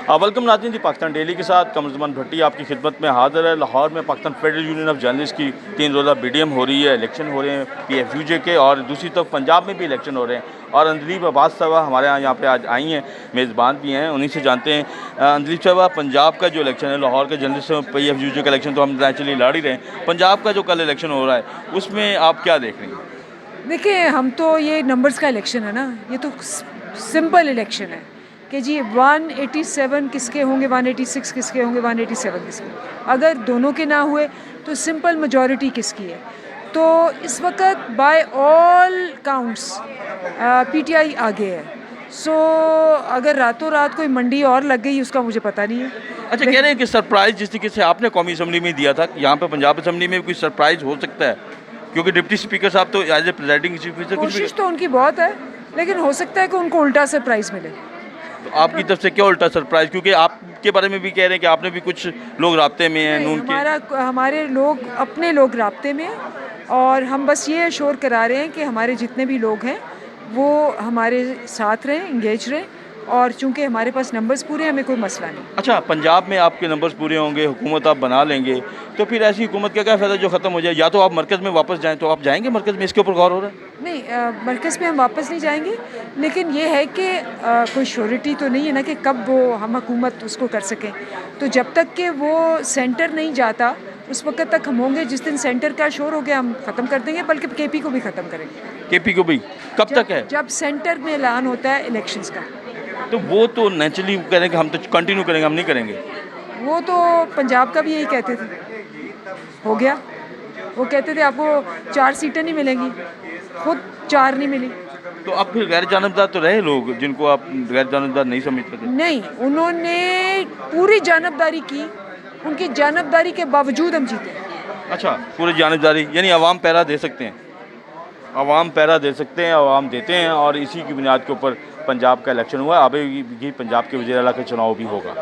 Welcome नाज़रीन जी, Pakistan daily के साथ कमरुज़्ज़मान भट्टी आपकी खिदमत में हाज़िर है। लाहौर में Pakistan federal union of journalist की 3 रोज़ा बीडीएम हो रही है, इलेक्शन हो रहे हैं पीएफयूजे के, और दूसरी तरफ पंजाब में भी इलेक्शन हो रहे हैं। और अंदलीब अब्बास साहबा हमारे यहाँ पे आज आई हैं, मेज़बान भी हैं, उन्हीं से जानते हैं। अंदलीब साहबा, पंजाब का जो इलेक्शन है, लाहौर के जर्नलिस्ट पीएफयूजे का इलेक्शन तो हम नेचुरली लड़ ही रहे हैं, पंजाब का जो कल इलेक्शन हो रहा है उसमें आप क्या देख रही हैं? देखिए, हम तो ये नंबर्स का इलेक्शन है ना, ये तो सिंपल इलेक्शन है कि जी 187 किसके होंगे, 186 किसके होंगे, 187 किसके। अगर दोनों के ना हुए तो सिंपल मेजॉरिटी किसकी है। तो इस वक्त बाय ऑल काउंट्स पीटीआई आगे है। सो अगर रातों रात कोई मंडी और लग गई उसका मुझे पता नहीं है। अच्छा, कह रहे हैं कि सरप्राइज़ जिस तरीके से आपने कौमी असम्बली में दिया था, यहाँ पे पंजाब असम्बली में भी कोई सरप्राइज़ हो सकता है, क्योंकि डिप्टी स्पीकर साहब तो as a presiding chief minister कुछ भी। कोशिश तो उनकी बहुत है, लेकिन हो सकता है कि उनको उल्टा सरप्राइज मिले। तो आपकी तरफ से क्या उल्टा सरप्राइज़, क्योंकि आपके बारे में भी कह रहे हैं कि आपने भी कुछ लोग राब्ते में हैं नून के। हमारे लोग अपने लोग राब्ते में हैं, और हम बस ये शोर करा रहे हैं कि हमारे जितने भी लोग हैं वो हमारे साथ रहें, इंगेज रहें, और चूंकि हमारे पास नंबर्स पूरे हैं, हमें कोई मसला नहीं। अच्छा, पंजाब में आपके नंबर्स पूरे होंगे, हुकूमत आप बना लेंगे, तो फिर ऐसी हुकूमत का क्या फ़ायदा जो ख़त्म हो जाए? या तो आप मरकज़ में वापस जाएँ, तो आप जाएंगे मरकज़ में? इसके ऊपर गौर हो रहा है? नहीं, मरकज़ में हम वापस नहीं जाएंगे, लेकिन ये है कि कोई श्योरिटी तो नहीं है ना कि कब वो हम हुकूमत उसको कर सकें। तो जब तक कि वो सेंटर नहीं जाता उस वक्त तक हम होंगे। जिस दिन सेंटर का शोर हो गया हम ख़त्म कर देंगे, बल्कि केपी को भी ख़त्म करेंगे। केपी को भी कब तक है? जब सेंटर में ऐलान होता है इलेक्शंस का। तो वो तो नेचुरली कह रहे हैं कि हम तो कंटिन्यू करेंगे, हम नहीं करेंगे। वो तो पंजाब का भी यही कहते थे, हो गया। वो कहते थे आपको 4 सीटें नहीं मिलेंगी, खुद 4 नहीं मिली। तो अब फिर गैर जानबदार तो रहे लोग जिनको आप गैर जानबदार नहीं समझते थे। नहीं, उन्होंने पूरी जानबदारी की, उनकी जानबदारी के बावजूद हम जीते। अच्छा, पूरी जानबदारी यानी अवाम पैरा दे सकते हैं, अवाम पैरा दे सकते हैं, अवाम देते हैं, और इसी की बुनियाद के ऊपर पंजाब का इलेक्शन हुआ। अभी भी पंजाब के वज़ीर आला का चुनाव भी होगा।